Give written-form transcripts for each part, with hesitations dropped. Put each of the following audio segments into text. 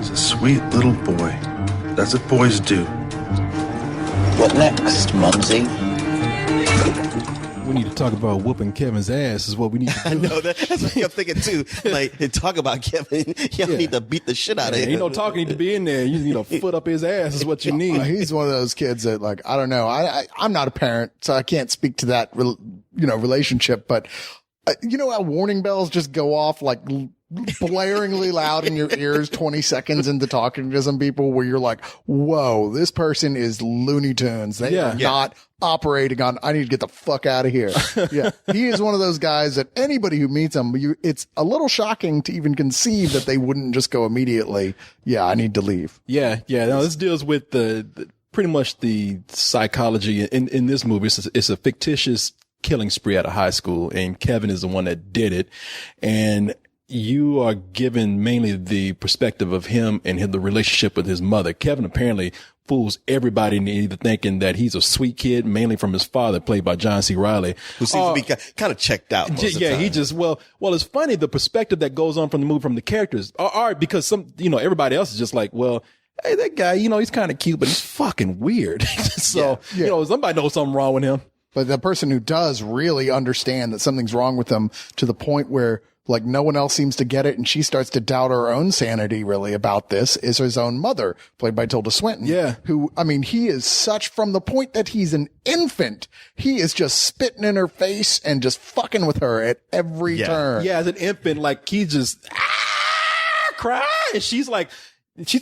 He's a sweet little boy. That's what boys do. What next, Mumsy? We need to talk about whooping Kevin's ass is what we need to do. I know that's what I'm thinking too. Like, and talk about Kevin. You need to beat the shit out of him. Ain't no talking need to be in there. You need a foot up his ass is what you need. He's one of those kids that, like, I don't know. I'm not a parent, so I can't speak to that, relationship. But you know how warning bells just go off like blaringly loud in your ears 20 seconds into talking to some people, where you're like, whoa, this person is Looney Tunes. They are not operating on, I need to get the fuck out of here. Yeah. He is one of those guys that anybody who meets him, it's a little shocking to even conceive that they wouldn't just go immediately, yeah, I need to leave. Yeah. No, this deals with the pretty much the psychology in this movie. It's a fictitious killing spree at a high school, and Kevin is the one that did it. And you are given mainly the perspective of him and the relationship with his mother. Kevin apparently fools everybody into thinking that he's a sweet kid, mainly from his father, played by John C. Reilly, who seems to be kind of checked out most of the time. He just, well, it's funny, the perspective that goes on from the movie, from the characters are because everybody else is just like, well, hey, that guy, he's kind of cute, but he's fucking weird. So, somebody knows something wrong with him. But the person who does really understand that something's wrong with them, to the point where, like, no one else seems to get it, and she starts to doubt her own sanity really about this, is his own mother, played by Tilda Swinton. Yeah. Who, I mean, he is such, from the point that he's an infant, he is just spitting in her face and just fucking with her at every turn. Yeah, as an infant, like, he just cry, and she's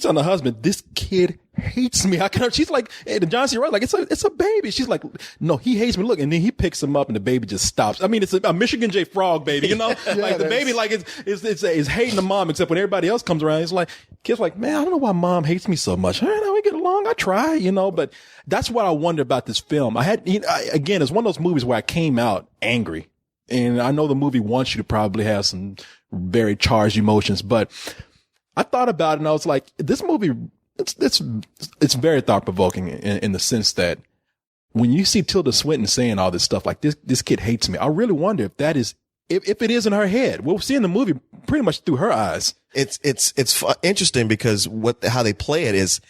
telling her husband, this kid hates me. She's like, and John C. Reilly, like, it's a baby. She's like, no, he hates me. Look, and then he picks him up and the baby just stops. I mean, it's a Michigan J. Frog baby, like the baby, like, is hating the mom, except when everybody else comes around, it's like, kid's like, man, I don't know why mom hates me so much. I know we get along. I try, but that's what I wonder about this film. Again, it's one of those movies where I came out angry, and I know the movie wants you to probably have some very charged emotions, but I thought about it and I was like, this movie, it's very thought provoking in the sense that when you see Tilda Swinton saying all this stuff, like this kid hates me, I really wonder if that is, if it is in her head. We'll see in the movie pretty much through her eyes. It's interesting because how they play it is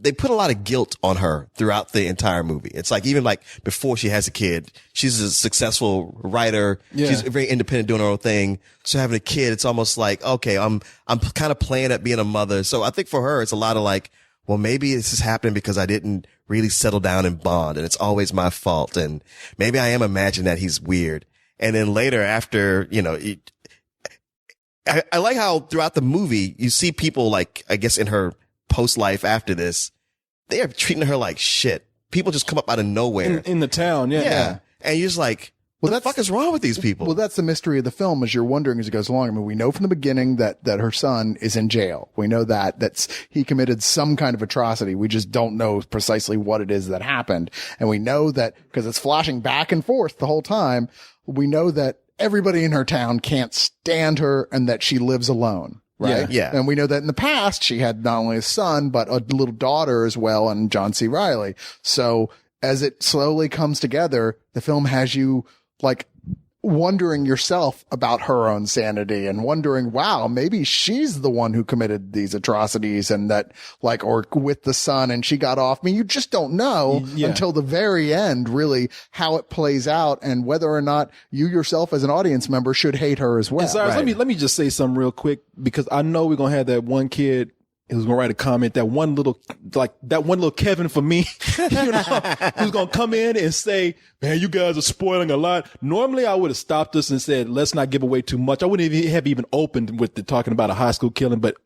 they put a lot of guilt on her throughout the entire movie. It's like, even like before she has a kid, she's a successful writer. Yeah. She's very independent, doing her own thing. So having a kid, it's almost like, okay, I'm kind of playing at being a mother. So I think for her, it's a lot of like, well, maybe this is happening because I didn't really settle down and bond, and it's always my fault. And maybe I am imagining that he's weird. And then later, after, I like how throughout the movie, you see people, like, I guess in her post life after this, they are treating her like shit. People just come up out of nowhere in the town. Yeah. And you're just like, what the fuck is wrong with these people? Well, that's the mystery of the film, as you're wondering as it goes along. I mean, we know from the beginning that her son is in jail. We know that he committed some kind of atrocity. We just don't know precisely what it is that happened. And we know that, because it's flashing back and forth the whole time, we know that everybody in her town can't stand her and that she lives alone. Right. Yeah. And we know that in the past, she had not only a son, but a little daughter as well, and John C. Reilly. So as it slowly comes together, the film has you, like, wondering yourself about her own sanity and wondering, wow, maybe she's the one who committed these atrocities, and that, like, or with the son, and she got off. I mean, you just don't know until the very end, really, how it plays out and whether or not you yourself as an audience member should hate her as well. And Cyrus, let me just say something real quick, because I know we're going to have that one kid who's going to write a comment, that one little Kevin for me, who's going to come in and say, man, you guys are spoiling a lot. Normally I would have stopped us and said, let's not give away too much. I wouldn't have even opened with talking about a high school killing, but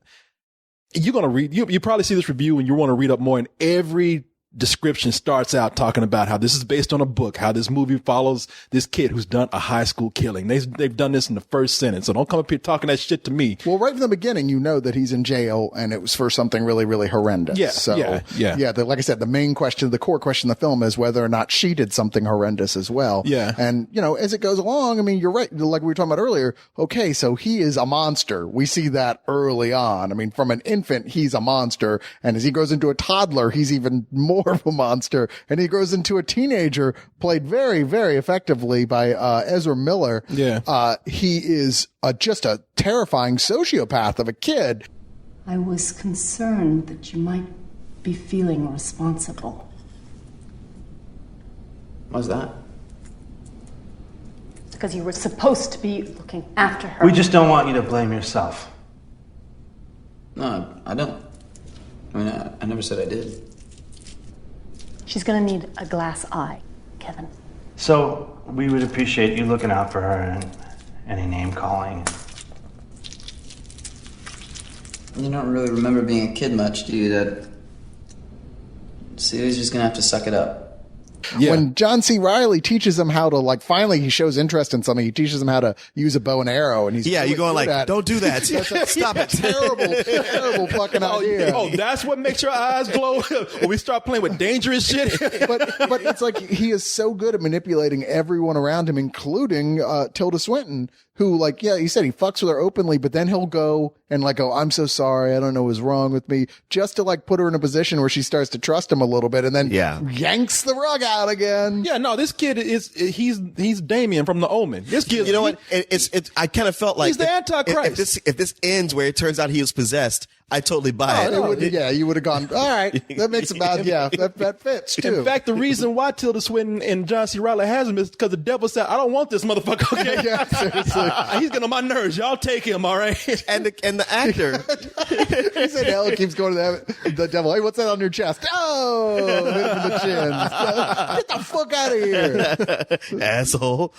you're going to read, you probably see this review and you want to read up more, and every description starts out talking about how this is based on a book, how this movie follows this kid who's done a high school killing. They've done this in the first sentence, so don't come up here talking that shit to me. Well, right from the beginning, you know that he's in jail, and it was for something really, really horrendous. Yeah, so, yeah. Like I said, the core question of the film is whether or not she did something horrendous as well. Yeah. And, as it goes along, I mean, you're right. Like we were talking about earlier, okay, so he is a monster. We see that early on. I mean, from an infant, he's a monster. And as he grows into a toddler, he's even more of a monster. And he grows into a teenager, played very, very effectively by Ezra Miller. Yeah. He is just a terrifying sociopath of a kid. I was concerned that you might be feeling responsible. Why's that? Because you were supposed to be looking after her. We just don't want you to blame yourself. No, I don't. I mean, I never said I did. She's gonna need a glass eye, Kevin. So we would appreciate you looking out for her and any name calling. You don't really remember being a kid much, do you, Dad? Celia's just gonna have to suck it up. Yeah. When John C. Reilly teaches him how to, like, finally he shows interest in something, he teaches him how to use a bow and arrow, and he's Yeah, really you're going good like, at it. don't do that. Stop it. Terrible fucking idea. Oh, that's what makes your eyes glow when we start playing with dangerous shit. But it's like he is so good at manipulating everyone around him, including Tilda Swinton, who, like, yeah, he said he fucks with her openly, but then he'll go and like, oh, I'm so sorry, I don't know what's wrong with me, just to like put her in a position where she starts to trust him a little bit, and then yanks the rug out again. Yeah, no, this kid he's Damien from The Omen. This kid, You know what? I kind of felt like He's the Antichrist. If this ends where it turns out he was possessed, I totally buy it. You would have gone, all right, that makes about, that fits too. In fact, the reason why Tilda Swinton and John C. Reilly has him is because the devil said, I don't want this motherfucker, okay? Yeah, seriously. He's getting on my nerves. Y'all take him, all right? And the actor, He said hell keeps going to the devil. Hey, what's that on your chest? Oh, hit him in the chin. Get the fuck out of here. asshole.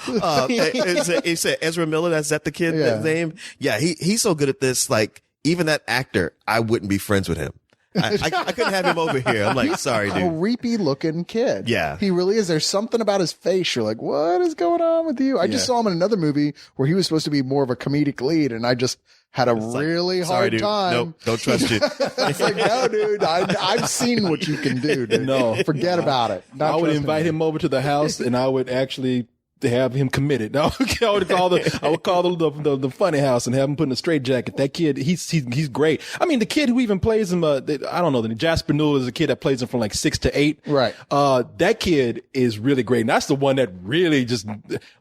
He said Ezra Miller. That's that the kid's name? Yeah, he's so good at this. Like, even that actor, I wouldn't be friends with him. I couldn't have him over here. I'm like, sorry, A dude. creepy looking kid. Yeah. He really is. There's something about his face. You're like, what is going on with you? I just saw him in another movie where he was supposed to be more of a comedic lead, and I just had a really Sorry, hard dude. time. Nope, don't trust you. It's like, no, dude, I've seen what you can do. Dude. No. Forget about it. Not I would trusting invite him over to the house, and I would actually have him committed. I would call the funny house and have him put in a straitjacket. That kid, he's great. I mean, the kid who even plays him, I don't know, Jasper Newell is a kid that plays him from like 6 to 8. Right. That kid is really great. And that's the one that really just,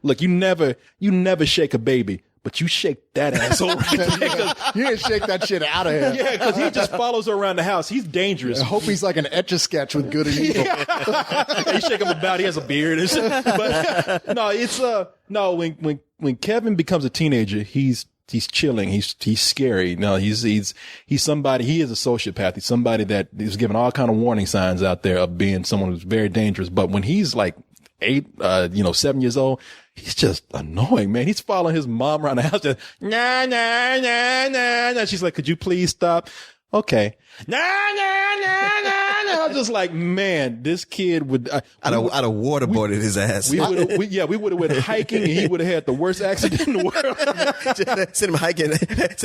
look, you never shake a baby, but you shake that asshole right there. You didn't shake that shit out of him. Yeah, because he just follows her around the house. He's dangerous. I hope he's like an Etch-a-Sketch with good and evil. You shake him about, he has a beard and shit. But no, it's when Kevin becomes a teenager, he's chilling. He's scary. No, he's somebody. He is a sociopath. He's somebody that is given all kind of warning signs out there of being someone who's very dangerous. But when he's like 7 years old, he's just annoying, man. He's following his mom around the house. Just, nah, nah, nah, nah, nah. She's like, could you please stop? Okay. Nah, nah, nah, nah, nah. I'm just like, man, this kid would, I'd have waterboarded his ass. we would have went hiking and he would have had the worst accident in the world. Send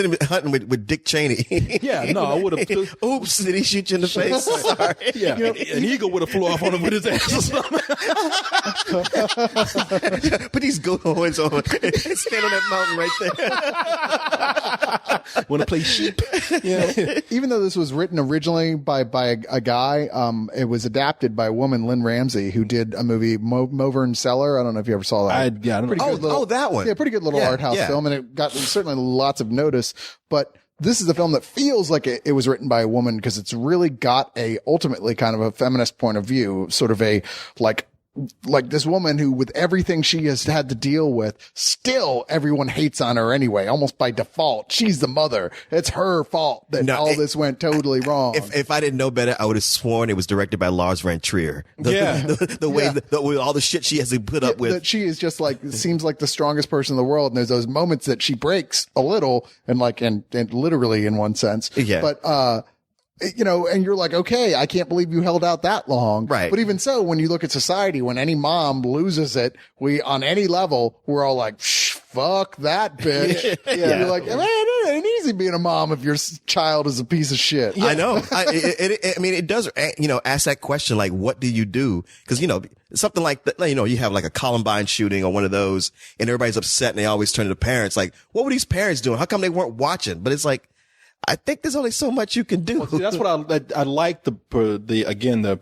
him hunting with Dick Cheney. Yeah, no, I would have. Oops, did he shoot you in the face? Sorry. Yeah, an eagle would have flew off on him with his ass or something. Put these goat horns on. Stand on that mountain right there. Want to play sheep? Yeah. Even though this was written originally by a guy, it was adapted by a woman, Lynn Ramsey, who did a movie, Movern Cellar. I don't know if you ever saw that. I don't know. That one. Yeah, pretty good little art house film, and it got certainly lots of notice. But this is a film that feels like it was written by a woman because it's really got ultimately kind of a feminist point of view, sort of a like this woman who, with everything she has had to deal with, still everyone hates on her anyway, almost by default. She's the mother. It's her fault that this went totally wrong. If I didn't know better, I would have sworn it was directed by Lars von Trier. The way all the shit she has to put up with. That she is just like, seems like the strongest person in the world. And there's those moments that she breaks a little and literally in one sense. Yeah. But, and you're like, okay, I can't believe you held out that long. Right. But even so, when you look at society, when any mom loses it, on any level, we're all like, fuck that bitch. You're like, man, it ain't easy being a mom if your child is a piece of shit. I know. I mean, it does, ask that question, like, what do you do? Cause, something like that, you have like a Columbine shooting or one of those and everybody's upset and they always turn to the parents. Like, what were these parents doing? How come they weren't watching? But it's like, I think there's only so much you can do. Well, see, that's what I like the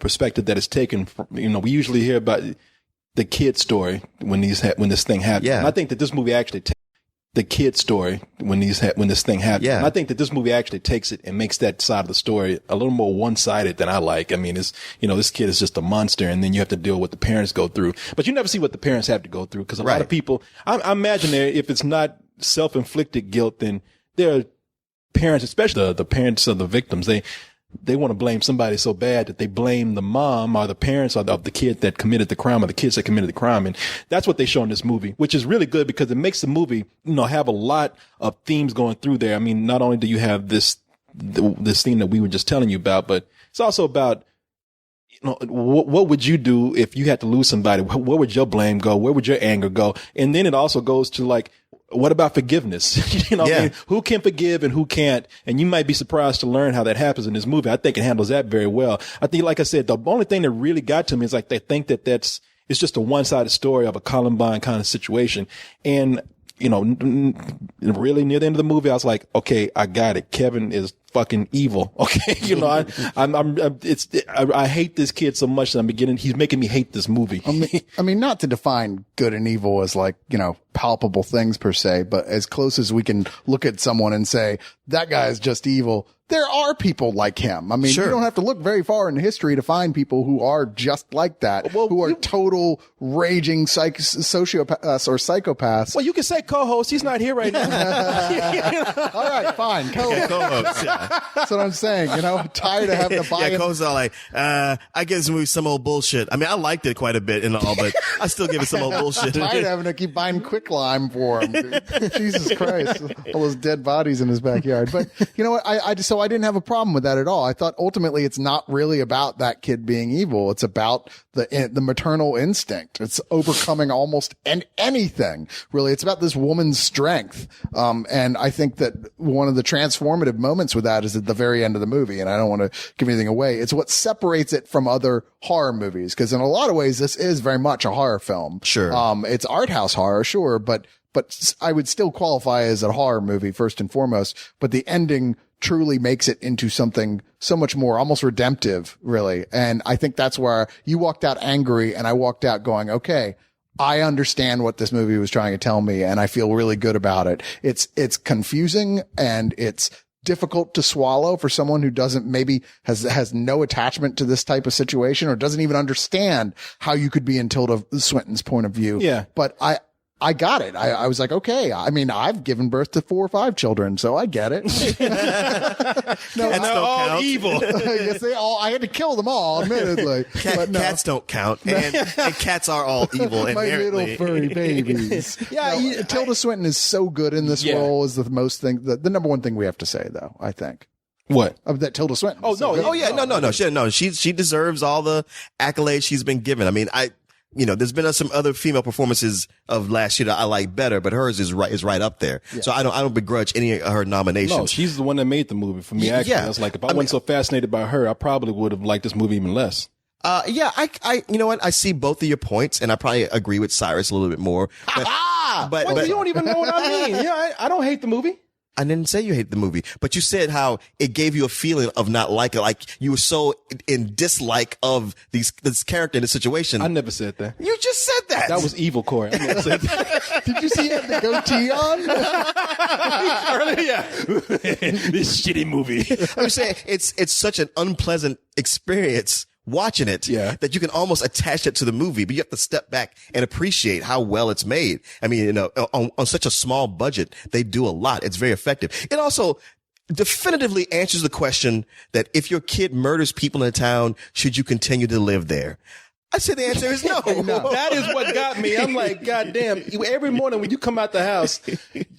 perspective that is taken from, we usually hear about the kid story when this thing happens. Yeah. And I think that this movie actually the kid story when this thing happened. Yeah. And I think that this movie actually takes it and makes that side of the story a little more one-sided than I like. I mean, it's, this kid is just a monster, and then you have to deal with what the parents go through. But you never see what the parents have to go through, because a lot of people, I imagine if it's not self-inflicted guilt, then there are parents, especially the parents of the victims, they want to blame somebody so bad that they blame the mom or the parents of the kid that committed the crime, or the kids that committed the crime. And that's what they show in this movie, which is really good because it makes the movie, have a lot of themes going through there. I mean, not only do you have this theme that we were just telling you about, but it's also about, what would you do if you had to lose somebody? Where would your blame go? Where would your anger go? And then it also goes to like, what about forgiveness? I mean, who can forgive and who can't? And you might be surprised to learn how that happens in this movie. I think it handles that very well. I think, like I said, the only thing that really got to me is like they think that it's just a one-sided story of a Columbine kind of situation. And, really near the end of the movie, I was like, okay, I got it. Kevin is fucking evil. Okay. I hate this kid so much that he's making me hate this movie. I mean, not to define good and evil as like, palpable things per se, but as close as we can look at someone and say, that guy is just evil. There are people like him. I mean, you don't have to look very far in history to find people who are just like that, who are total raging sociopaths or psychopaths. Well, you can say co-host. He's not here right now. All right, fine. Co-host, yeah. That's what I'm saying. Tired of having to buy it. Co-hosts are like, I give this movie some old bullshit. I mean, I liked it quite a bit and all, but I still give it some old bullshit. Tired of having to keep buying quicklime for him. Dude. Jesus Christ. All those dead bodies in his backyard. But you know what? I didn't have a problem with that at all. I thought ultimately it's not really about that kid being evil. It's about the maternal instinct. It's overcoming almost anything, really. It's about this woman's strength. And I think that one of the transformative moments with that is at the very end of the movie. And I don't want to give anything away. It's what separates it from other horror movies. Cause in a lot of ways, this is very much a horror film. Sure. It's art house horror, sure, but I would still qualify as a horror movie first and foremost. But the ending truly makes it into something so much more almost redemptive, really. And I think that's where you walked out angry and I walked out going, okay, I understand what this movie was trying to tell me and I feel really good about it. It's confusing and it's difficult to swallow for someone who maybe has no attachment to this type of situation or doesn't even understand how you could be in Tilda Swinton's point of view. Yeah. But I got it. I was like, okay. I mean, I've given birth to 4 or 5 children, so I get it. No, and they're all evil. Yes, I had to kill them all, admittedly. Cats don't count, and cats are all evil. My little furry babies. Yeah, Tilda Swinton is so good in this role. Is the number one thing we have to say, though. I think. What? That Tilda Swinton. Oh no! Oh yeah! No. She deserves all the accolades she's been given. I mean, there's been some other female performances of last year that I like better, but hers is right up there. Yeah. So I don't begrudge any of her nominations. No, she's the one that made the movie for me. Actually, I was like, if I wasn't so fascinated by her, I probably would have liked this movie even less. I you know what? I see both of your points, and I probably agree with Cyrus a little bit more. But you don't even know what I mean. Yeah, I don't hate the movie. I didn't say you hate the movie, but you said how it gave you a feeling of not liking, like you were so in dislike of this character in the situation. I never said that. You just said that. That was evil, Corey. I never said that. Did you see he had the goatee on? Yeah. This shitty movie. I'm saying it's such an unpleasant experience watching it that you can almost attach it to the movie, but you have to step back and appreciate how well it's made. I mean, on such a small budget, they do a lot. It's very effective. It also definitively answers the question that if your kid murders people in a town, should you continue to live there? I said the answer is no. That is what got me. I'm like, God damn. Every morning when you come out the house,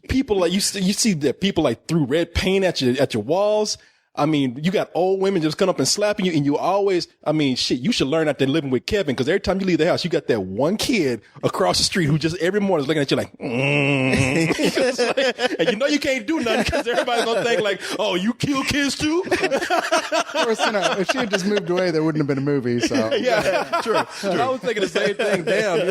people like, you see that people like threw red paint at your walls. I mean, you got old women just come up and slapping you, and you always, I mean, shit, you should learn after living with Kevin, because every time you leave the house, you got that one kid across the street who just every morning is looking at you like, and you know you can't do nothing because everybody's gonna think like, oh, you kill kids too? Of course, if she had just moved away, there wouldn't have been a movie, so. Yeah, true. I was thinking the same thing. Damn,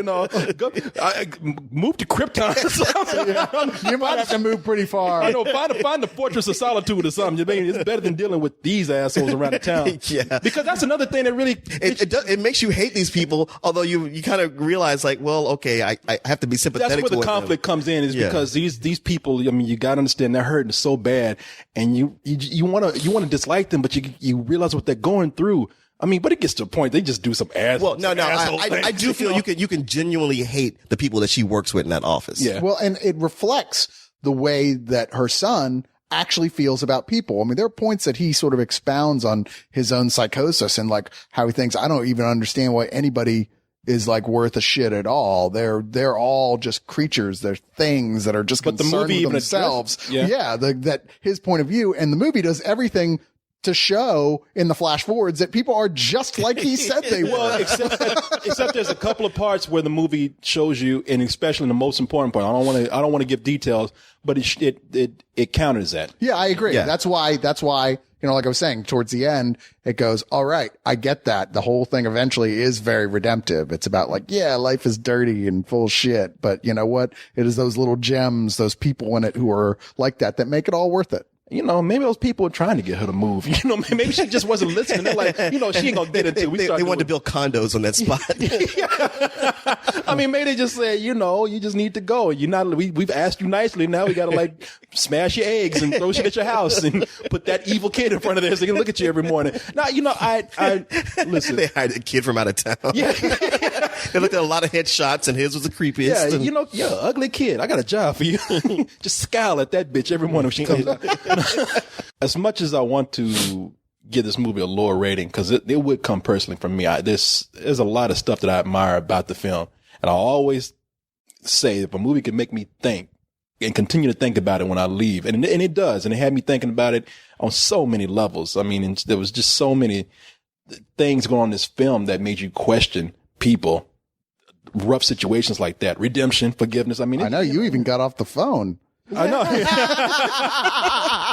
move to Krypton or something. You might have to move pretty far. I know, find the Fortress of Solitude or something. It's better than dealing with these assholes around the town. Yeah. Because that's another thing that really It makes you hate these people, although you kind of realize like, well, okay, I have to be sympathetic. that's where the toward conflict them. comes in, is Yeah. because these people, I mean, you got to understand they're hurting so bad, and you want to dislike them, but you realize what they're going through. I mean, but it gets to a point they just do some ass. Well, no, I things, do feel know? you can genuinely hate the people that she works with in that office. Yeah. Well, and it reflects the way that her son actually feels about people. I mean, there are points that he sort of expounds on his own psychosis and like how he thinks, I don't even understand why anybody is like worth a shit at all. They're all just creatures. They're things that are just But the concerned movie with even themselves. addressed- That his point of view, and the movie does everything to show in the flash forwards that people are just like he said they were. Well, except there's a couple of parts where the movie shows you, and especially in the most important part. I don't want to give details, but it counters that. Yeah, I agree. Yeah. That's why, you know, like I was saying, towards the end, it goes, all right, I get that. The whole thing eventually is very redemptive. It's about like, yeah, life is dirty and full of shit, but you know what? It is those little gems, those people in it who are like that make it all worth it. You know, maybe those people were trying to get her to move. You know, maybe she just wasn't listening. They're like, you know, she ain't gonna get it until we start. They wanted to build condos on that spot. I mean, maybe they just said, you know, you just need to go. You're not. We've asked you nicely. Now we gotta like smash your eggs and throw shit at your house and put that evil kid in front of there so they can look at you every morning. Now, you know, I listen. They hired a kid from out of town. Yeah. They looked at a lot of headshots, and his was the creepiest. Yeah, and- you know, you're an ugly kid. I got a job for you. Just scowl at that bitch every morning when she comes out. As much as I want to give this movie a lower rating, because it would come personally from me. There's a lot of stuff that I admire about the film. And I always say if a movie can make me think and continue to think about it when I leave, and it does, and it had me thinking about it on so many levels. I mean, there was just so many things going on in this film that made you question people, rough situations like that, redemption, forgiveness. I mean, I know you even got off the phone. I know.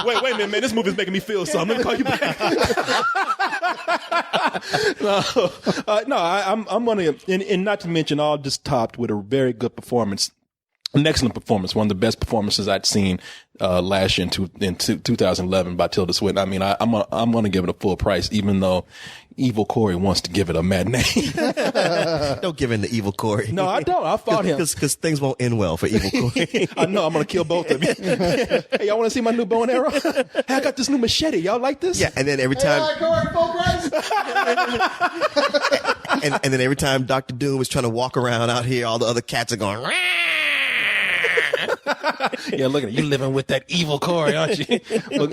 Wait a minute, man. This movie's making me feel something. Let me call you back. I'm gonna, and not to mention, all just topped with a very good performance, an excellent performance, one of the best performances I'd seen last year in 2011 by Tilda Swinton. I mean, I'm gonna give it a full price, even though Evil Corey wants to give it a matinee. Don't give in to Evil Corey. No, I don't. I fought him. Because things won't end well for Evil Corey. I know. I'm going to kill both of you. Hey, y'all want to see my new bow and arrow? Hey, I got this new machete. Y'all like this? Yeah, and then every time, and then every time Dr. Doom is trying to walk around out here, all the other cats are going. Yeah, look at it. You living with that evil Corey, aren't you? Look,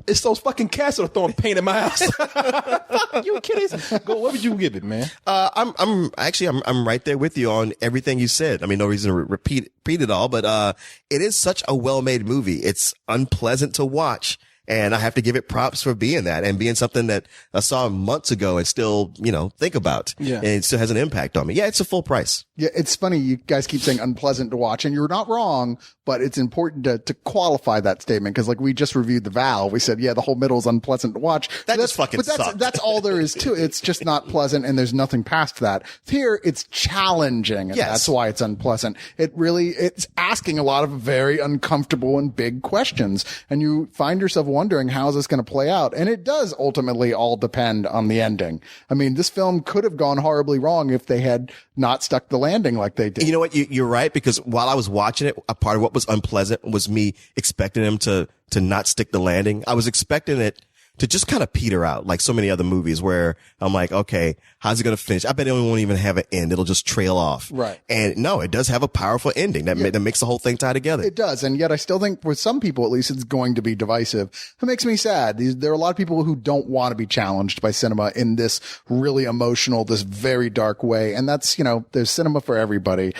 it's those fucking cats that are throwing paint in my house. Fuck you, kiddies. Go. What would you give it, man? I'm right there with you on everything you said. I mean, no reason to repeat it all, but it is such a well-made movie. It's unpleasant to watch. And I have to give it props for being that and being something that I saw months ago and still, you know, think about. Yeah. And it still has an impact on me. Yeah, it's a full price. Yeah, it's funny. You guys keep saying unpleasant to watch, and you're not wrong, but it's important to qualify that statement because, like, we just reviewed The Vow. We said, yeah, the whole middle is unpleasant to watch. That just fucking sucked. That's all there is to it. It's just not pleasant, and there's nothing past that. Here, it's challenging, and Yes. that's why it's unpleasant. It's asking a lot of very uncomfortable and big questions, and you find yourself wondering, how is this going to play out? And it does ultimately all depend on the ending. I mean, this film could have gone horribly wrong if they had not stuck the landing like they did. You know what? You're right, because while I was watching it, a part of what was unpleasant was me expecting him to not stick the landing. I was expecting it to just kind of peter out like so many other movies where I'm like, okay, how's it going to finish? I bet it won't even have an end. It'll just trail off. Right. And no, it does have a powerful ending that makes the whole thing tie together. It does. And yet I still think with some people, at least, it's going to be divisive. It makes me sad. There are a lot of people who don't want to be challenged by cinema in this really emotional, this very dark way. And that's, you know, there's cinema for everybody.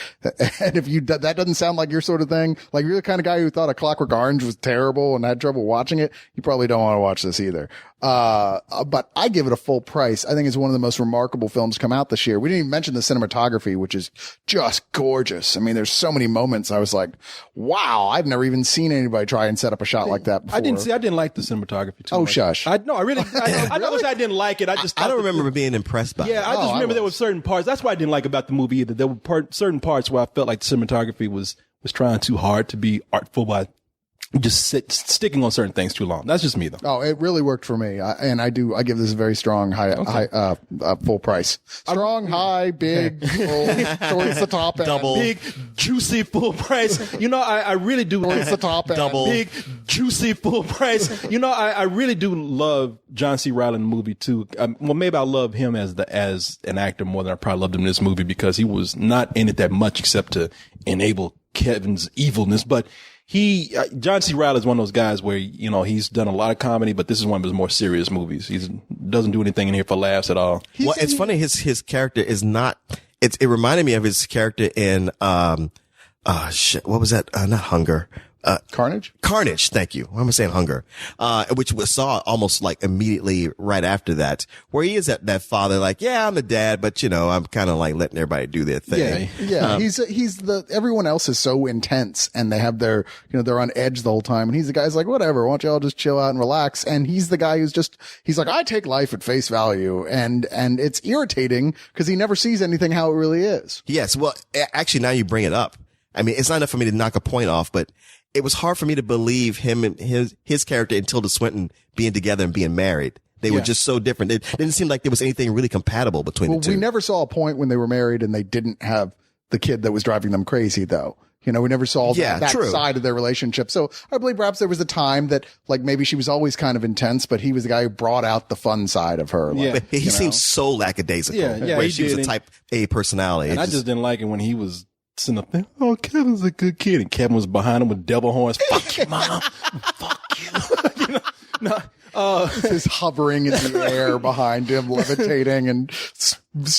And if that doesn't sound like your sort of thing, like you're the kind of guy who thought A Clockwork Orange was terrible and had trouble watching it, you probably don't want to watch this either. But I give it a full price. I think it's one of the most remarkable films come out this year. We didn't even mention the cinematography, which is just gorgeous. I mean, there's so many moments I was like, wow, I've never even seen anybody try and set up a shot like that before. I didn't like the cinematography too Oh, much. shush. I don't say I didn't like it. I just I thought don't that remember being impressed by it. Yeah, I just remember there were certain parts. That's why I didn't like about the movie either. There were certain parts where I felt like the cinematography was trying too hard to be artful by just sticking on certain things too long. That's just me though. Oh, it really worked for me. I give this a very strong, high, full price. Strong, high, big, full, towards the top end. Double. Big, juicy, full price. You know, I really do. Towards the top end. Double. Big, juicy, full price. You know, I really do love John C. Reilly in the movie too. Well, maybe I love him as an actor more than I probably loved him in this movie because he was not in it that much except to enable Kevin's evilness. But John C. Reilly is one of those guys where, you know, he's done a lot of comedy, but this is one of his more serious movies. He doesn't do anything in here for laughs at all. Well, it's funny. His character is not, it reminded me of his character in, what was that? Not Hunger. Carnage? Carnage, thank you. Why am I saying Hunger? Which we saw almost like immediately right after that, where he is that father, like, yeah, I'm the dad, but you know, I'm kind of like letting everybody do their thing. Yeah. Everyone else is so intense and they have they're on edge the whole time. And he's the guy's like, whatever, why don't y'all just chill out and relax? And he's the guy he's like, I take life at face value. And it's irritating because he never sees anything how it really is. Yes. Well, actually, now you bring it up. I mean, it's not enough for me to knock a point off, but it was hard for me to believe him and his character and Tilda Swinton being together and being married. They were just so different. It didn't seem like there was anything really compatible between the two. We never saw a point when they were married and they didn't have the kid that was driving them crazy, though. You know, we never saw that side of their relationship. So I believe perhaps there was a time that, like, maybe she was always kind of intense, but he was the guy who brought out the fun side of her. Yeah. But he seemed so lackadaisical. Yeah, where he she was did. a type A personality. And I just didn't like it when he was sitting up there. Oh, Kevin's a good kid. And Kevin was behind him with devil horns. Fuck you, mom. Fuck you. You know, no. Just hovering in the air behind him, levitating and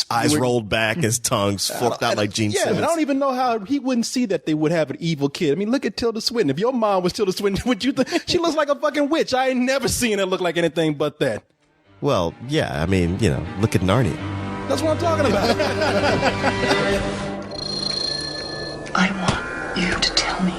eyes rolled back, his tongue's forked out like Gene Simmons. And I don't even know how he wouldn't see that they would have an evil kid. I mean, look at Tilda Swinton. If your mom was Tilda Swinton, would you think she looks like a fucking witch? I ain't never seen her look like anything but that. Well, yeah, I mean, you know, look at Narnia. That's what I'm talking about. I want you to tell me